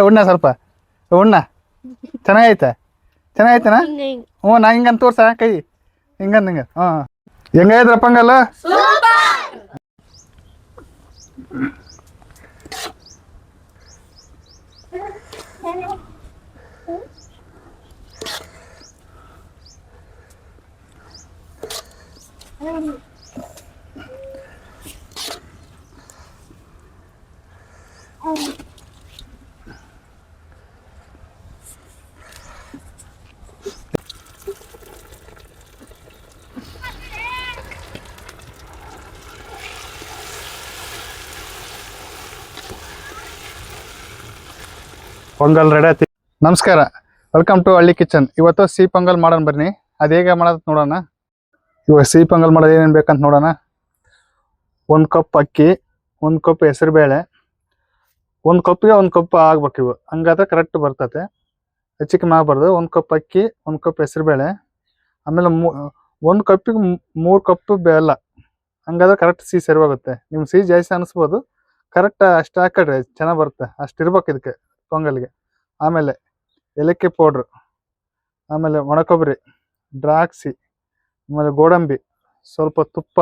ಉಣ್ಣ ಸ್ವಲ್ಪ ಉಣ್ಣ ಚೆನ್ನಾಗೈತೆ ಚೆನ್ನಾಗೈತೆನಾ ಹ್ಞೂ ನಾ ಹಿಂಗಂತ ತೋರ್ಸ ಕೈ ಹಿಂಗಂದ ಹಿಂಗೆ ಹಾಂ ಹೆಂಗಾಯ್ತ್ರಪ್ಪ ಹಂಗಲ್ಲ ಪೊಂಗಲ್ ರೆಡಿ ಆಯ್ತು. ನಮಸ್ಕಾರ, ವೆಲ್ಕಮ್ ಟು ಹಳ್ಳಿ ಕಿಚನ್. ಇವತ್ತು ಸಿಹಿ ಪೊಂಗಲ್ ಮಾಡೋಣ ಬನ್ನಿ. ಅದು ಹೇಗೆ ಮಾಡೋದು ನೋಡೋಣ. ಇವಾಗ ಸಿಹಿ ಪೊಂಗಲ್ ಮಾಡೋದು ಏನೇನು ಬೇಕಂತ ನೋಡೋಣ. 1 ಕಪ್ ಅಕ್ಕಿ, 1 ಕಪ್ ಹೆಸರುಬೇಳೆ, 1 ಕಪ್ಗೆ 1 ಕಪ್ ಆಗ್ಬೇಕು. ಇವು ಹಂಗಾದ್ರೆ ಕರೆಕ್ಟ್ ಬರ್ತತೆ, ಹೆಚ್ಚಿಗೆ ಮಾಡಬಾರ್ದು. 1 ಕಪ್ ಅಕ್ಕಿ, 1 ಕಪ್ ಹೆಸರುಬೇಳೆ, ಆಮೇಲೆ 1 ಕಪ್ಪಿಗೆ 3 ಕಪ್ ಬೆಲ್ಲ. ಹಂಗಾದ್ರೆ ಕರೆಕ್ಟ್ ಸಿಹಿ ಸರಿವಾಗುತ್ತೆ. ನಿಮ್ಗೆ ಸಿಹಿ ಜಾಸ್ತಿ ಅನಿಸ್ಬೋದು, ಕರೆಕ್ಟ್ ಅಷ್ಟು ಹಾಕಿಡ್ರಿ ಚೆನ್ನಾಗಿ ಬರುತ್ತೆ. ಅಷ್ಟು ಇರ್ಬೇಕು ಇದಕ್ಕೆ ಪೊಂಗಲ್ಗೆ. ಆಮೇಲೆ ಏಲಕ್ಕಿ ಪೌಡ್ರು, ಆಮೇಲೆ ಒಣಕೊಬ್ಬರಿ, ದ್ರಾಕ್ಷಿ, ಆಮೇಲೆ ಗೋಡಂಬಿ, ಸ್ವಲ್ಪ ತುಪ್ಪ,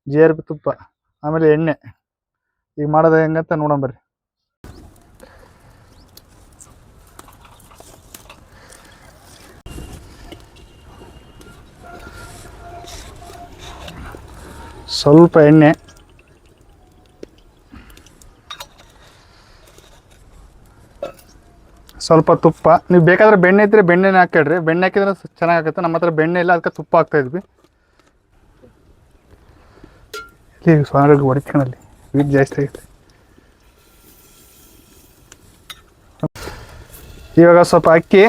ಜೇರಿಗೆ ತುಪ್ಪ, ಆಮೇಲೆ ಎಣ್ಣೆ. ಈಗ ಮಾಡೋದು ಹೆಂಗಂತ ನೋಡೋಣ ಬರ್ರಿ. ಸ್ವಲ್ಪ ಎಣ್ಣೆ, ಸ್ವಲ್ಪ ತುಪ್ಪ. ನೀವು ಬೇಕಾದ್ರೆ ಬೆಣ್ಣೆ ಇದ್ದರೆ ಬೆಣ್ಣೆನೇ ಹಾಕಿಡ್ರಿ. ಬೆಣ್ಣೆ ಹಾಕಿದ್ರೆ ಚೆನ್ನಾಗಾಗುತ್ತೆ. ನಮ್ಮ ಹತ್ರ ಬೆಣ್ಣೆ ಇಲ್ಲ, ಅದಕ್ಕೆ ತುಪ್ಪ ಹಾಕ್ತಾಯಿದ್ವಿ. ಈಗ ಸ್ವಾಮಿಗೆ ಹೊಡಿತ್ಕೊಳ್ಳಿ, ವೀಟ್ ಜಾಸ್ತಿ ಆಗುತ್ತೆ. ಇವಾಗ ಸ್ವಲ್ಪ ಅಕ್ಕಿ,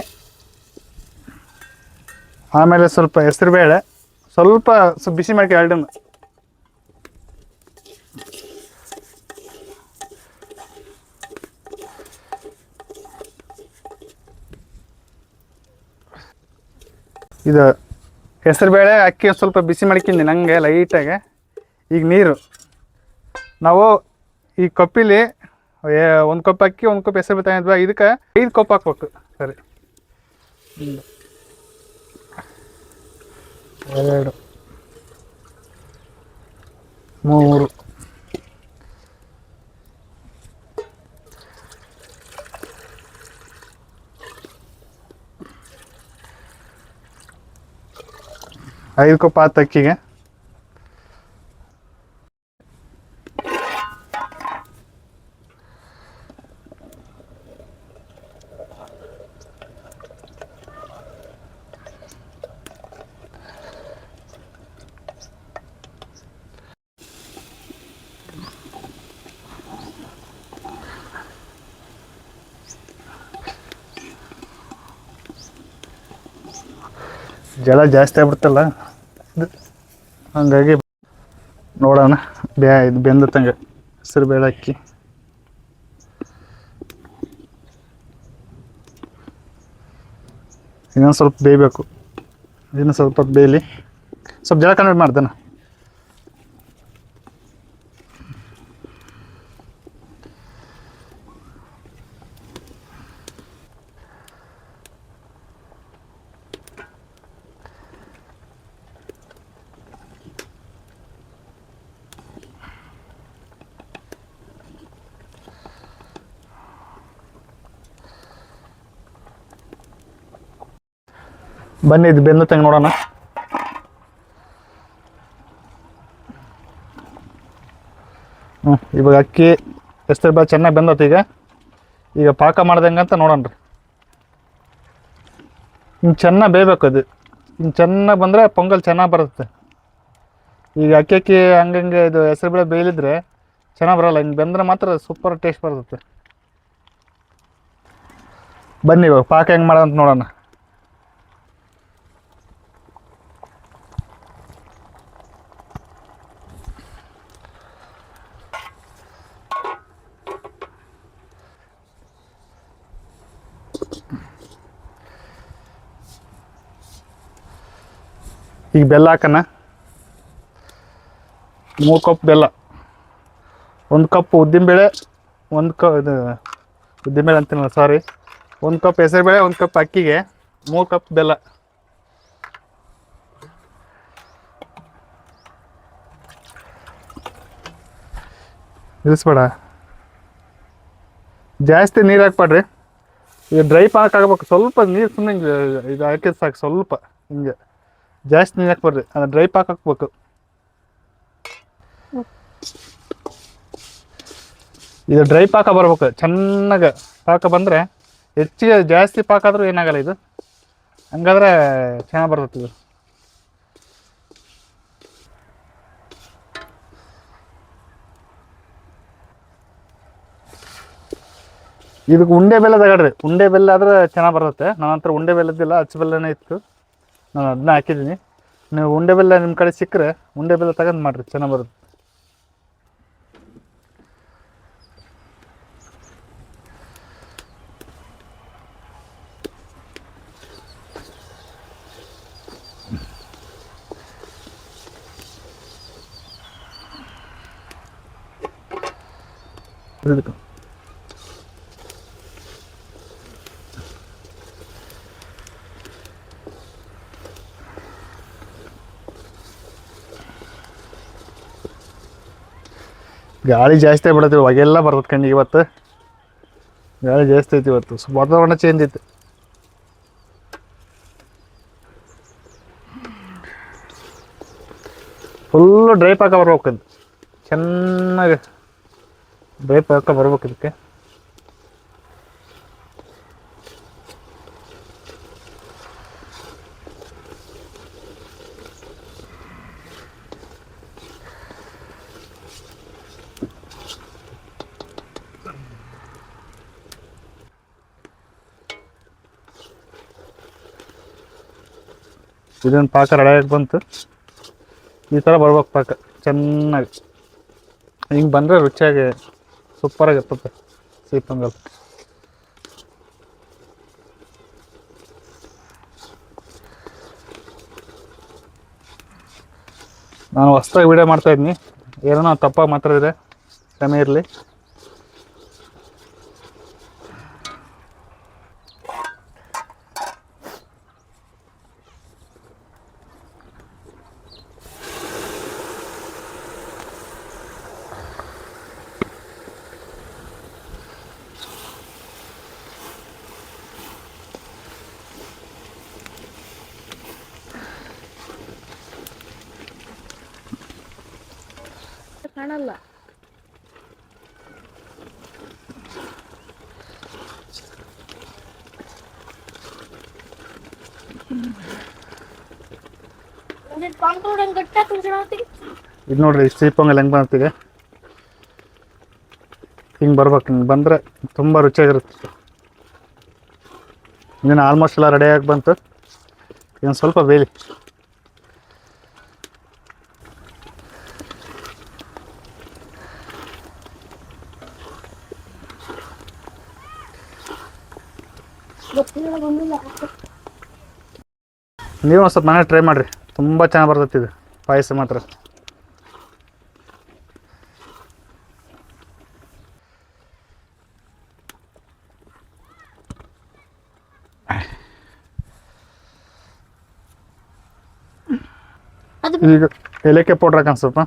ಆಮೇಲೆ ಸ್ವಲ್ಪ ಹೆಸರುಬೇಳೆ, ಸ್ವಲ್ಪ ಬಿಸಿ ಮಾಡ್ಕೊ ಎರಡನ್ನು. ಇದು ಹೆಸರುಬೇಳೆ ಅಕ್ಕಿ ಸ್ವಲ್ಪ ಬಿಸಿ ಮಾಡ್ಕೊಂಡು ನಂಗೆ ಲೈಟಾಗೆ. ಈಗ ನೀರು ನಾವು ಈ ಕಪ್ಪಿಲಿ 1 ಕಪ್ ಅಕ್ಕಿ, 1 ಕಪ್ ಹೆಸರು ಬೇಳೆ ತಗೊಂಡ್ವಿ. ಇದಕ್ಕೆ 5 ಕಪ್ ಹಾಕ್ಬೇಕು. ಸರಿ, 2, 3, 5 ಕಪ್ ಆತು ಅಕ್ಕಿಗೆ. ಜಲ ಜಾಸ್ತಿ ಆಗ್ಬಿಡ್ತಲ್ಲ, ಹಂಗಾಗಿ ನೋಡೋಣ. ಇದು ಬೆಂದತ್ತಂಗೆ ಹೆಸರುಬೇಳೆ ಅಕ್ಕಿ. ಇನ್ನೊಂದು ಸ್ವಲ್ಪ ಬೇಯಬೇಕು. ಇನ್ನೂ ಸ್ವಲ್ಪ ಬೇಯಲಿ. ಸ್ವಲ್ಪ ಜಲ ಕನ್ವರ್ಟ್ ಮಾಡ್ದೇನ. ಬನ್ನಿ, ಇದು ಬೆಂದತ್ತಂಗೆ ನೋಡೋಣ. ಇವಾಗ ಅಕ್ಕಿ ಹೆಸರುಬೇಳೆ ಚೆನ್ನಾಗಿ ಬೆಂದತ್ತು. ಈಗ ಪಾಕ ಮಾಡ್ದಂಗಂತ ನೋಡೋಣ ರೀ. ಹಿಂಗೆ ಚೆನ್ನಾಗಿ ಬೇಯಬೇಕು. ಅದು ಹಿಂಗೆ ಚೆನ್ನಾಗಿ ಬಂದರೆ ಪೊಂಗಲ್ ಚೆನ್ನಾಗಿ ಬರುತ್ತೆ. ಈಗ ಅಕ್ಕಿ ಹಂಗಂಗೆ ಇದು ಹೆಸರುಬೇಳೆ ಬೇಯಲಿದ್ರೆ ಚೆನ್ನಾಗಿ ಬರೋಲ್ಲ. ಹಿಂಗೆ ಬೆಂದರೆ ಮಾತ್ರ ಸೂಪರ್ ಟೇಸ್ಟ್ ಬರುತ್ತೆ. ಬನ್ನಿ ಇವಾಗ ಪಾಕ ಹೆಂಗೆ ಮಾಡೋದಂತ ನೋಡೋಣ. ಈಗ ಬೆಲ್ಲ ಹಾಕೋಣ. 3 ಕಪ್ ಬೆಲ್ಲ, 1 ಕಪ್ ಉದ್ದಿನಬೇಳೆ, 1 ಕಪ್ ಇದು ಉದ್ದಿನಬೇಳೆ ಅಂತೀನಲ್ಲ ಸಾರಿ. 1 ಕಪ್ ಹೆಸರುಬೇಳೆ, 1 ಕಪ್ ಅಕ್ಕಿಗೆ 3 ಕಪ್ ಬೆಲ್ಲ. ಇಳಿಸ್ಬೇಡ, ಜಾಸ್ತಿ ನೀರು ಹಾಕ್ಬೇಡ್ರಿ. ಈಗ ಡ್ರೈ ಪಾಕ್ ಆಗ್ಬೇಕು. ಸ್ವಲ್ಪ ನೀರು ಸುಮ್ಮನೆ ಹಿಂಗೆ ಇದು ಹಾಕಿದ್ರೆ ಸಾಕು. ಸ್ವಲ್ಪ ಹಿಂಗೆ ಜಾಸ್ತಿ ನೀರು ಹಾಕ್ಬೇಡ್ರಿ, ಅದು ಡ್ರೈ ಪಾಕ್ ಹಾಕ್ಬೇಕು. ಇದು ಡ್ರೈ ಪಾಕ ಬರ್ಬೇಕು ಚೆನ್ನಾಗಿ. ಪಾಕ ಬಂದರೆ ಹೆಚ್ಚಿಗೆ ಜಾಸ್ತಿ ಪಾಕ ಆದರೂ ಏನಾಗಲ್ಲ ಇದು. ಹಂಗಾದ್ರೆ ಚೆನ್ನಾಗಿ ಬರ್ತದೆ ಇದು. ಇದಕ್ಕೆ ಉಂಡೆ ಬೆಲ್ಲ ತಗೊಳ್ರಿ. ಉಂಡೆ ಬೆಲ್ಲ ಆದ್ರೆ ಚೆನ್ನಾಗಿ ಬರುತ್ತೆ. ನನ್ನ ಹತ್ರ ಉಂಡೆ ಬೆಲ್ಲದಿಲ್ಲ, ಅಚ್ಚ ಬೆಲ್ಲನೇ ಇತ್ತು. ನಾನು ಅದನ್ನ ಹಾಕಿದ್ದೀನಿ. ನೀವು ಉಂಡೆ ಬೆಲ್ಲ ನಿಮ್ಮ ಕಡೆ ಸಿಕ್ಕರೆ ಉಂಡೆ ಬೆಲ್ಲ ತಗೊಂಡು ಮಾಡಿರಿ, ಚೆನ್ನಾಗಿ ಬರುತ್ತೆ. ಗಾಳಿ ಜಾಸ್ತಿ ಆಗ್ಬಿಡತ್ತೆ, ಹೊಗೆಲ್ಲ ಬರ್ತದೆ ಕಣ್ಣಿಗೆ. ಇವತ್ತು ಗಾಳಿ ಜಾಸ್ತಿ ಐತಿ. ಇವತ್ತು ವಾತಾವರಣ ಚೇಂಜ್ ಐತಿ. ಫುಲ್ಲು ಡ್ರೈ ಪಾಕ ಬರ್ಬೇಕು. ಅದು ಚೆನ್ನಾಗಿ ಡ್ರೈ ಪಾಕ ಬರ್ಬೇಕು ಇದಕ್ಕೆ. ಇದೊಂದು ಪಾಕ ರೆಡಿಯಾಗಿ ಬಂತು. ಈ ಥರ ಬರ್ಬೇಕು ಪಾಕ ಚೆನ್ನಾಗಿ. ಹಿಂಗೆ ಬಂದರೆ ರುಚಿಯಾಗಿ ಸೂಪರಾಗಿ ಇರ್ತದೆ ಸಿಹಿ ಪೊಂಗಲ್. ನಾನು ಹೊಸ್ದಾಗಿ ವೀಡಿಯೋ ಮಾಡ್ತಾಯಿದ್ದೀನಿ. ಏನೋ ತಪ್ಪಾಗಿ ಮಾತಾಡಿದ್ರೆ ಕ್ಷಮೆ ಇರಲಿ. ಕಾಣಲ್ಲ. ಇದು ನೋಡ್ರಿ ಸಿಹಿ ಪೊಂಗಲ್ ಹೆಂಗೆ ಬರ್ತಿದೆ. ಹಿಂಗೆ ಬರ್ಬೇಕು. ಹಿಂಗೆ ಬಂದರೆ ತುಂಬ ರುಚಿಯಾಗಿರುತ್ತೆ. ಇನ್ನೇನು ಆಲ್ಮೋಸ್ಟ್ ಎಲ್ಲ ರೆಡಿಯಾಗಿ ಬಂತು. ಇನ್ನೊಂದು ಸ್ವಲ್ಪ ಬೇಲಿ. ನೀವು ಒಂದು ಸ್ವಲ್ಪ ಮನೆ ಟ್ರೈ ಮಾಡಿರಿ, ತುಂಬ ಚೆನ್ನಾಗಿ ಬರ್ತೈತಿ ಇದು ಪಾಯಸ ಮಾತ್ರ. ಈಗ ಏಲಕ್ಕಿ ಪೌಡ್ರ್ ಹಾಕೋಣ ಸ್ವಲ್ಪ.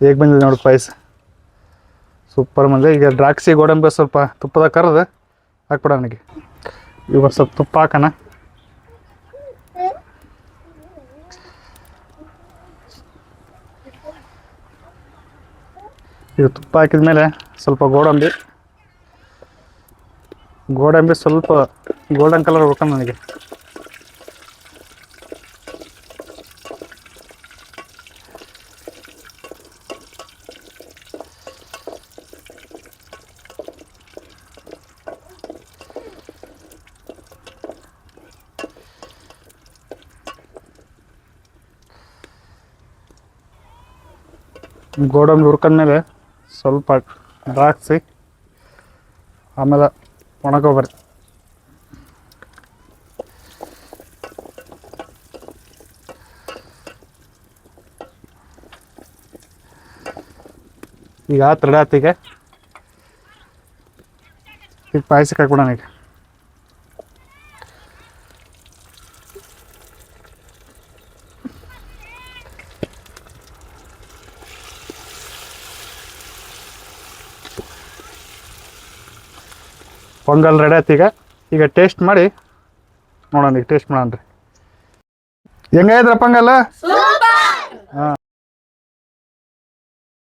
ಹೇಗೆ ಬಂದಿದೆ ನೋಡಿ ಪಾಯಸ, ಸೂಪರ್ ಬಂದಿದೆ. ಈಗ ದ್ರಾಕ್ಷಿ ಗೋಡಂಬಿ ಸ್ವಲ್ಪ ತುಪ್ಪದಾಗ ಕರೆದು ಹಾಕ್ಬಿಡ ನನಗೆ. ಇವಾಗ ಸ್ವಲ್ಪ ತುಪ್ಪ ಹಾಕೋಣ. ಇದು ತುಪ್ಪ ಹಾಕಿದ್ಮೇಲೆ ಸ್ವಲ್ಪ ಗೋಡಂಬಿ ಸ್ವಲ್ಪ ಗೋಲ್ಡನ್ ಕಲರ್ ಬೇಕಂತ ನನಗೆ. ಗೋಡಂಬಿ ಹುರ್ಕೊಂಡ್ಮೇಲೆ ಸ್ವಲ್ಪ ದ್ರಾಕ್ಷಿ, ಆಮೇಲೆ ಒಣಕೊಬ್ಬರಿ. ಈಗ ರೆಡಿ ಆತಿಗೆ ಈಗ ಪಾಯಸಕ್ಕೆ ಹಾಕ್ಬಿಡೋಣ. ಈಗ ಪೊಂಗಲ್ ರೆಡಿ ಆಯ್ತು. ಈಗ ಟೇಸ್ಟ್ ಮಾಡಿ ನೋಡೋಣ. ಈಗ ಟೇಸ್ಟ್ ಮಾಡೋಣ ರೀ. ಹೆಂಗಾಯ್ದ್ರ ಪೊಂಗಲ್? ಹಾಂ.